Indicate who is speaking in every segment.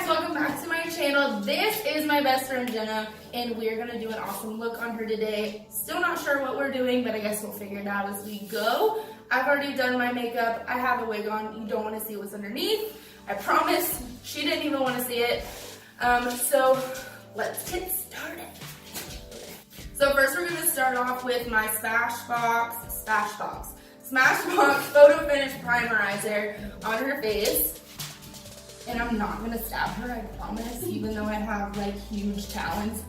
Speaker 1: guys, welcome back to my channel. This is my best friend Jenna, and we're gonna do an awesome look on her today. Still not sure what we're doing, but I guess we'll figure it out as we go. I've already done my makeup. I have a wig on. You don't want to see what's underneath. I promise. She didn't even want to see it. So let's get started. So first we're gonna start off with my Smashbox Photo Finish Primerizer on her face. And I'm not gonna stab her, I promise, even though I have like huge talons.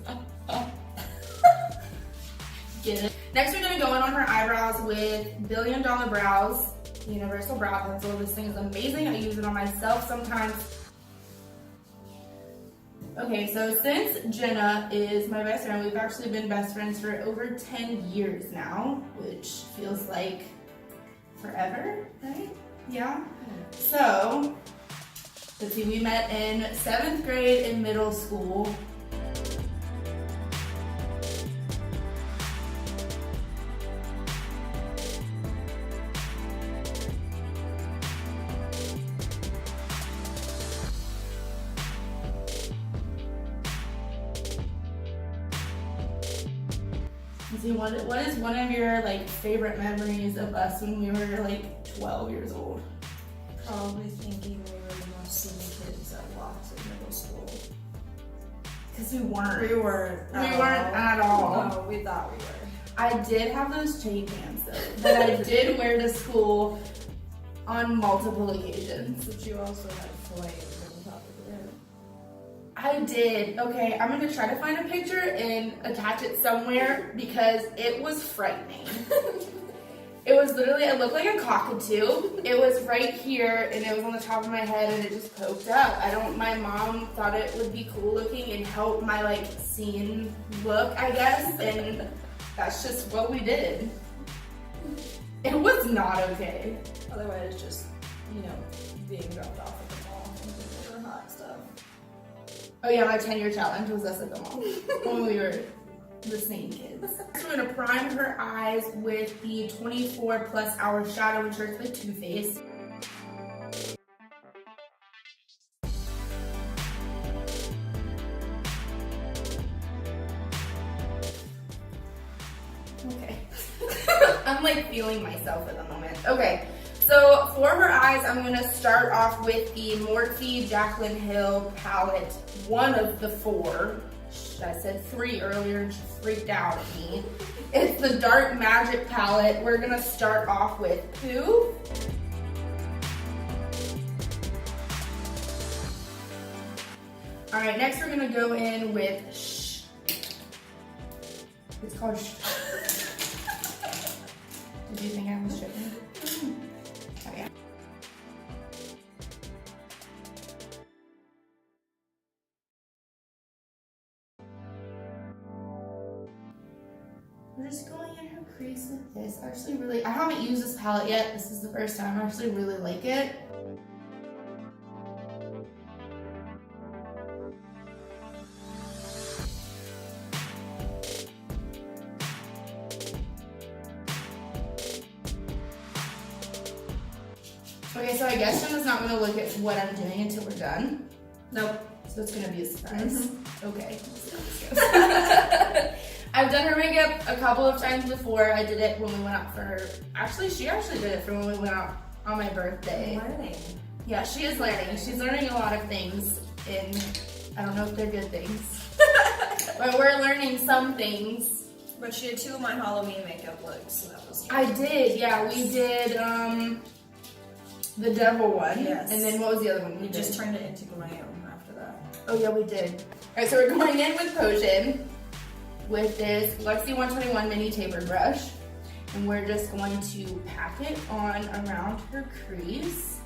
Speaker 1: Get it? Next we're gonna go in on her eyebrows with Billion Dollar Brows, Universal Brow Pencil. This thing is amazing. I use it on myself sometimes. Okay, so since Jenna is my best friend, we've actually been best friends for over 10 years now, which feels like forever, right? Yeah. So, let's see, we met in 7th grade in middle school. Let's see, what is one of your like favorite memories of us when we were like 12 years old?
Speaker 2: Probably thinking we were the most senior kids at lots of middle school.
Speaker 1: Because we weren't.
Speaker 2: We weren't
Speaker 1: at all.
Speaker 2: No, we thought we were.
Speaker 1: I did have those chain pants though, that I did wear to school on multiple occasions.
Speaker 2: But you also had flames on top of your head.
Speaker 1: I did. Okay, I'm gonna try to find a picture and attach it somewhere because it was frightening. It was literally, it looked like a cockatoo. It was right here and it was on the top of my head and it just poked up. My mom thought it would be cool looking and help my like scene look, I guess, and that's just what we did. It was not okay.
Speaker 2: Otherwise, just, being dropped off at the mall and doing the hot stuff.
Speaker 1: Oh yeah, my 10-year challenge was us at the mall when we were the same kids. So we're gonna prime her eyes with the 24+ Hour Shadow and Shirts by Too Faced. Okay. I'm like feeling myself at the moment. Okay, so for her eyes, I'm gonna start off with the Morphe Jaclyn Hill palette, one of the 4. I said 3 earlier and she freaked out at me. It's the Dark Magic palette. We're gonna start off with Pooh. All right, next we're gonna go in with Shh. It's called Shh. Did you think I was joking? Oh yeah. We're just going in her crease with this. I haven't used this palette yet. This is the first time. I actually really like it. Okay, so I guess Jenna's not gonna look at what I'm doing until we're done. Nope. So it's gonna be a surprise. Mm-hmm. Okay. I've done her makeup a couple of times before. I did it when we went out for she actually did it for when we went out on my birthday.
Speaker 2: Learning.
Speaker 1: Yeah, she is learning. She's learning a lot of things, and I don't know if they're good things. But we're learning some things.
Speaker 2: But she did 2 of my Halloween makeup looks, so that was
Speaker 1: I did, yeah. We did the devil one.
Speaker 2: Yes.
Speaker 1: And then what was the other one?
Speaker 2: We just turned it into Glam after that.
Speaker 1: Oh yeah, we did. Alright, so we're going in with Potion with this Lexi 121 mini taper brush, and we're just going to pack it on around her crease.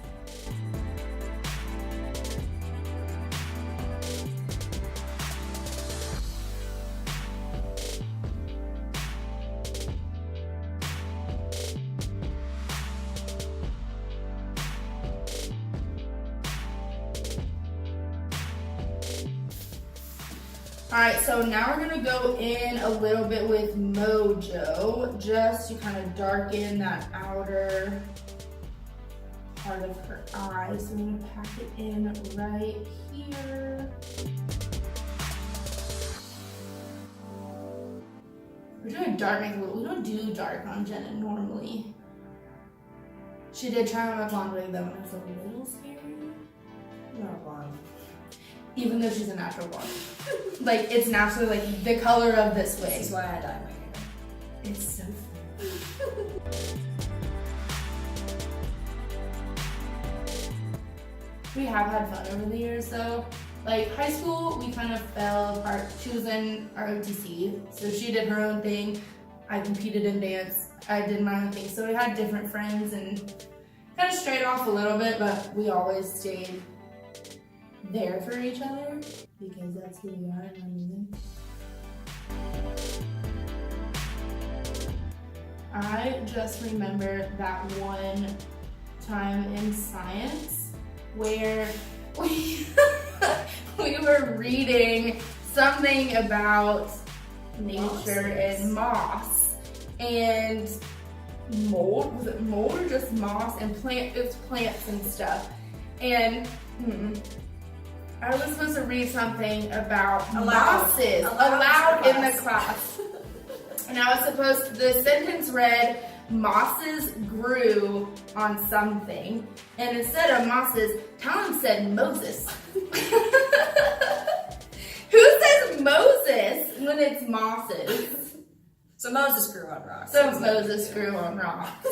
Speaker 1: Alright, so now we're gonna go in a little bit with Mojo, just to kind of darken that outer part of her eye. So I'm gonna pack it in right here. We're doing dark makeup. We don't do dark on Jenna normally. She did try on my blonde wig though, and it was a little scary.
Speaker 2: Not blonde.
Speaker 1: Even though she's a natural blonde. Like, it's naturally like the color of this wig.
Speaker 2: This is why I dye my hair.
Speaker 1: It's so fun. We have had fun over the years though. Like high school, we kind of fell apart. She was in our OTC, so she did her own thing. I competed in dance. I did my own thing. So we had different friends and kind of strayed off a little bit, but we always stayed there for each other because that's who we are in our music. I just remember that one time in science where we were reading something about nature and moss and mold. Was it mold or just moss and plant? It was plants and stuff. And I was supposed to read something about mosses aloud in the class. And I was supposed, the sentence read, mosses grew on something. And instead of mosses, Tom said Moses. Who says Moses when it's mosses?
Speaker 2: So Moses grew on rocks.
Speaker 1: So Moses grew on rocks.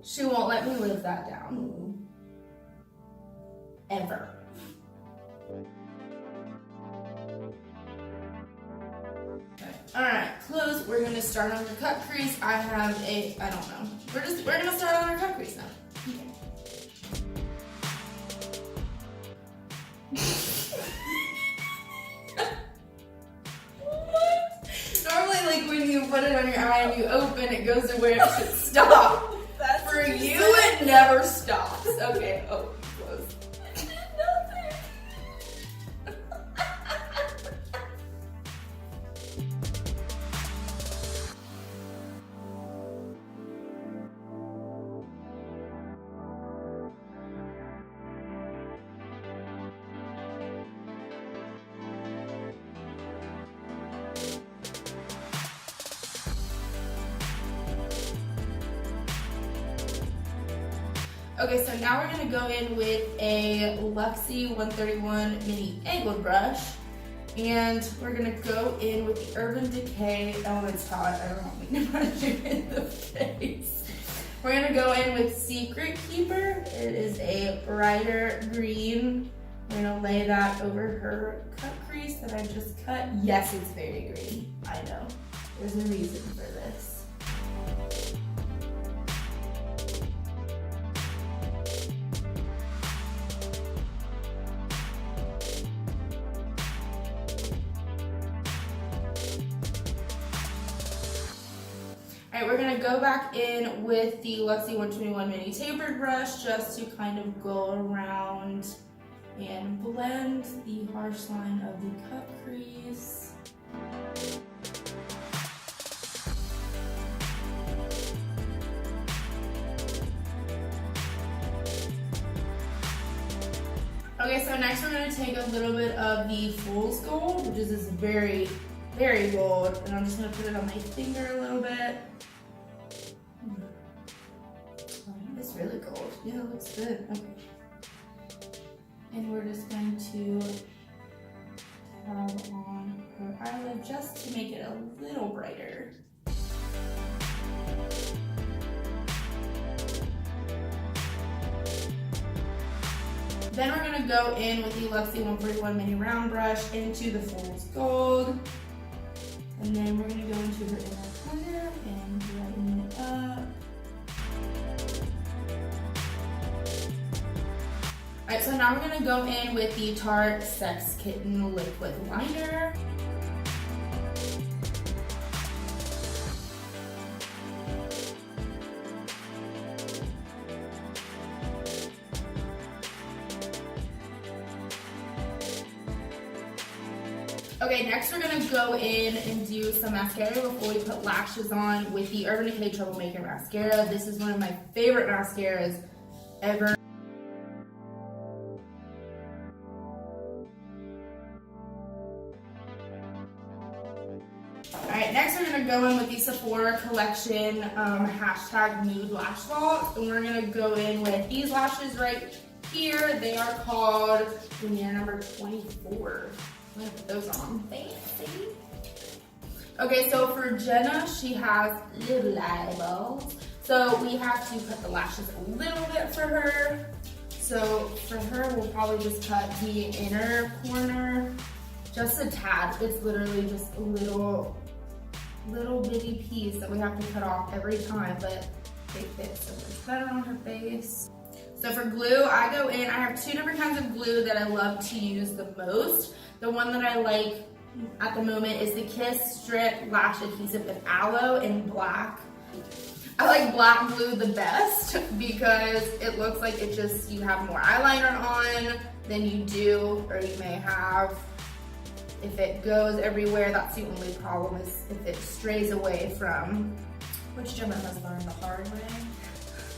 Speaker 1: She won't let me live that down. Ever. Alright, close. We're gonna start on your cut crease. I have I don't know. We're gonna start on our cut crease now. Okay. What? Normally, like when you put it on your eye and you open, it goes to where it should stop.
Speaker 2: That's
Speaker 1: For you, it never stops. Okay, oh, close. Okay, so now we're gonna go in with a Luxie 131 mini angled brush, and we're gonna go in with the Urban Decay. Oh, it's hot. I don't want me to brush you in the face. We're gonna go in with Secret Keeper. It is a brighter green. We're gonna lay that over her cut crease that I just cut. Yes, it's very green. I know. There's a reason for this. Alright, we're gonna go back in with the Luxie 121 mini tapered brush just to kind of go around and blend the harsh line of the cut crease. Okay, so next we're gonna take a little bit of the Fool's Gold, which is this very, very gold, and I'm just gonna put it on my finger a little bit. It's really gold. Yeah, it looks good. Okay. And we're just going to dab on her eyelid just to make it a little brighter. Then we're gonna go in with the Luxie 141 mini round brush into the Fool's Gold. And then we're gonna go into her inner corner and brighten it up. Alright, so now we're gonna go in with the Tarte Sex Kitten Liquid Liner. Okay, next we're gonna go in and do some mascara before we put lashes on with the Urban Decay Troublemaker Mascara. This is one of my favorite mascaras. ever. Alright, next we're going to go in with the Sephora collection hashtag nude lash vault, and we're going to go in with these lashes right here. They are called Lumiere number 24. I'm going to put those on. Fancy. Okay, so for Jenna, she has little eyeballs. So we have to cut the lashes a little bit for her. So for her, we'll probably just cut the inner corner just a tad. It's literally just a little bitty piece that we have to cut off every time, but they fit so much better on her face. So for glue, I go in, I have two different kinds of glue that I love to use the most. The one that I like at the moment is the Kiss Strip Lash Adhesive with Aloe in black. I like black glue the best because it looks like it just, you have more eyeliner on than you do, or you may have. If it goes everywhere, that's the only problem, is if it strays away from.
Speaker 2: Which Gemma has learned the hard way.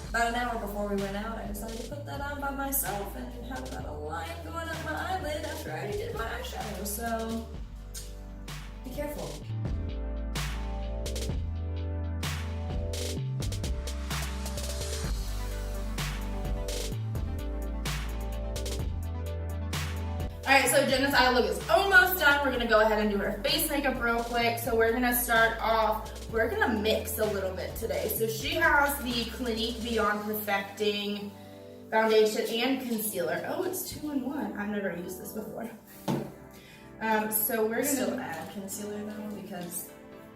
Speaker 2: About an hour before we went out, I decided to put that on by myself and have about a line going up my eyelid after I already did my eyeshadow, so be careful.
Speaker 1: Alright, so Jenna's eye look is almost done. We're gonna go ahead and do her face makeup real quick. So we're gonna start off, we're gonna mix a little bit today. So she has the Clinique Beyond Perfecting foundation and concealer. Oh, it's 2-in-1. I've never used this before. So we're gonna
Speaker 2: still add concealer though, because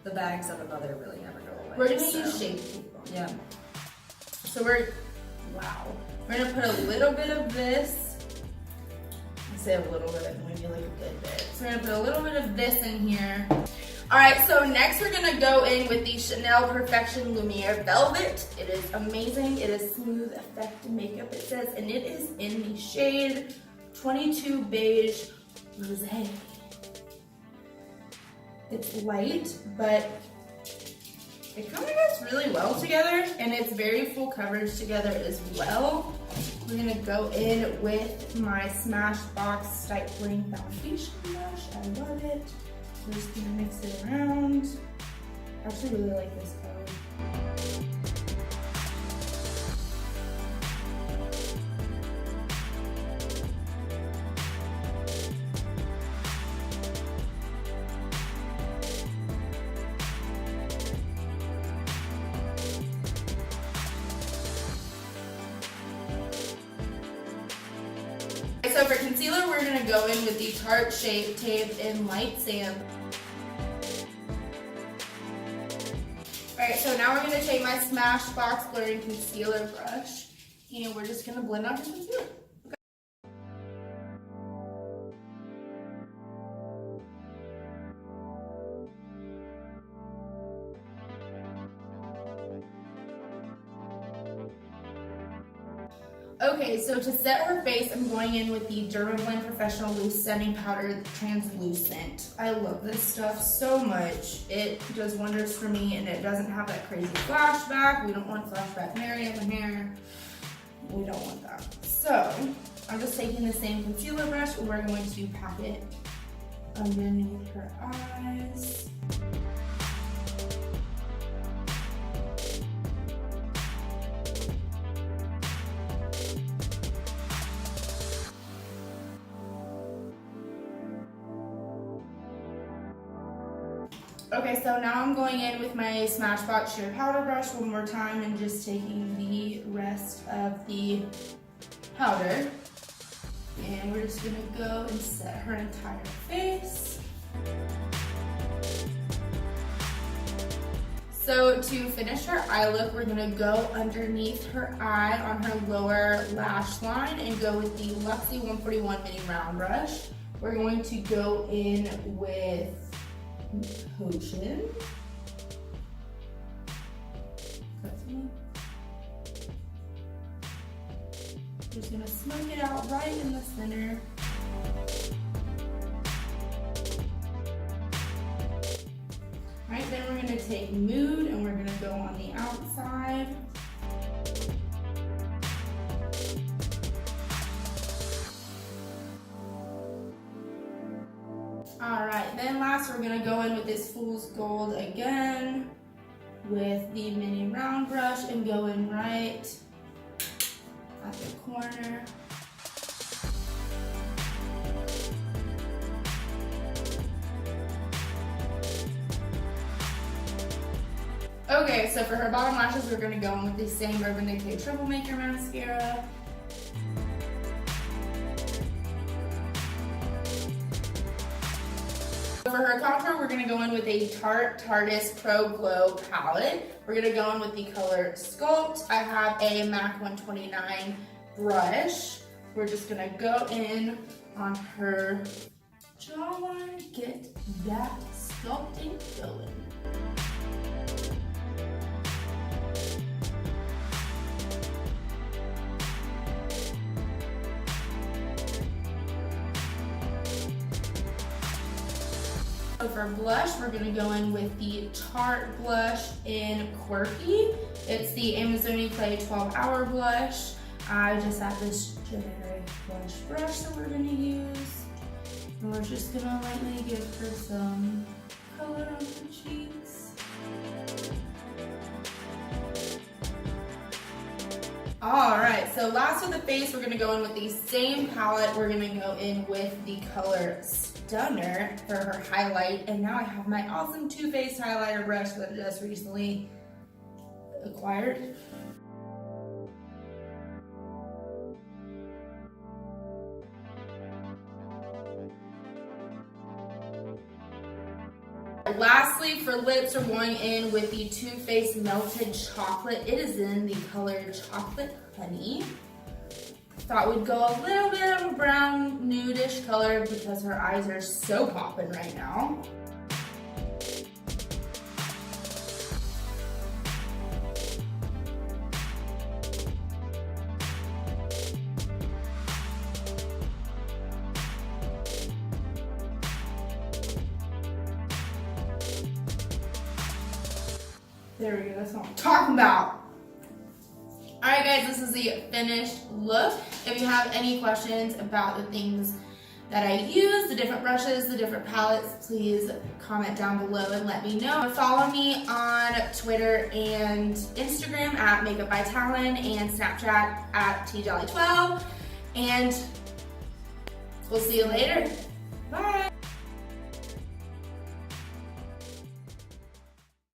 Speaker 2: the bags of the mother really never go away.
Speaker 1: We're gonna use Shape Tape.
Speaker 2: Yeah.
Speaker 1: So we're gonna put a little bit of this. Say a little bit, maybe like a good bit. So we're gonna put a little bit of this in here. All right, so next we're gonna go in with the Chanel Perfection Lumiere Velvet. It is amazing. It is smooth effect makeup, it says, and it is in the shade 22 Beige Rosé. It's light, but it kind of goes really well together, and it's very full coverage together as well. We're gonna go in with my Smashbox Stippling Foundation brush. I love it. We're just gonna mix it around. I actually really like this color. So for concealer, we're gonna go in with the Tarte Shape Tape in Light Sand. Alright, so now we're gonna take my Smashbox Blurring Concealer brush, and we're just gonna blend out the concealer. Okay, so to set her face, I'm going in with the Dermablend Professional Loose Setting Powder Translucent. I love this stuff so much. It does wonders for me, and it doesn't have that crazy flashback. We don't want flashback Mary in the hair. We don't want that. So, I'm just taking the same concealer brush, and we're going to pack it underneath her eyes. Okay, so now I'm going in with my Smashbox Sheer Powder Brush one more time and just taking the rest of the powder. And we're just gonna go and set her entire face. So to finish her eye look, we're gonna go underneath her eye on her lower lash line and go with the Luxie 141 Mini Round Brush. We're going to go in with Potion. Just gonna smoke it out right in the center. Alright, then we're gonna take Mood and we're gonna go on the outside. Alright, then last we're gonna go in with this Fool's Gold again with the mini round brush and go in right at the corner. Okay, so for her bottom lashes, we're gonna go in with the same Urban Decay Troublemaker mascara. For her contour, we're gonna go in with a Tarte Tarteist Pro Glow palette. We're gonna go in with the color Sculpt. I have a MAC 129 brush. We're just gonna go in on her jawline, get that sculpting going. For blush, we're going to go in with the Tarte blush in Quirky. It's the Amazoni Clay 12-Hour blush. I just have this generic blush brush that we're going to use. And we're just going to lightly give her some color on her cheeks. Alright, so last with the face, we're going to go in with the same palette. We're going to go in with the color Stunner for her highlight. And now I have my awesome Too Faced highlighter brush that I just recently acquired. Lastly, for lips, we're going in with the Too Faced Melted Chocolate. It is in the color Chocolate Honey. Thought we'd go a little bit of a brown nudish color because her eyes are so popping right now. There we go, that's what I'm talking about. Alright guys, this is the finished look. If you have any questions about the things that I use, the different brushes, the different palettes, please comment down below and let me know. Follow me on Twitter and Instagram at Makeup by Talon and Snapchat at TJolly12. And we'll see you later. Bye!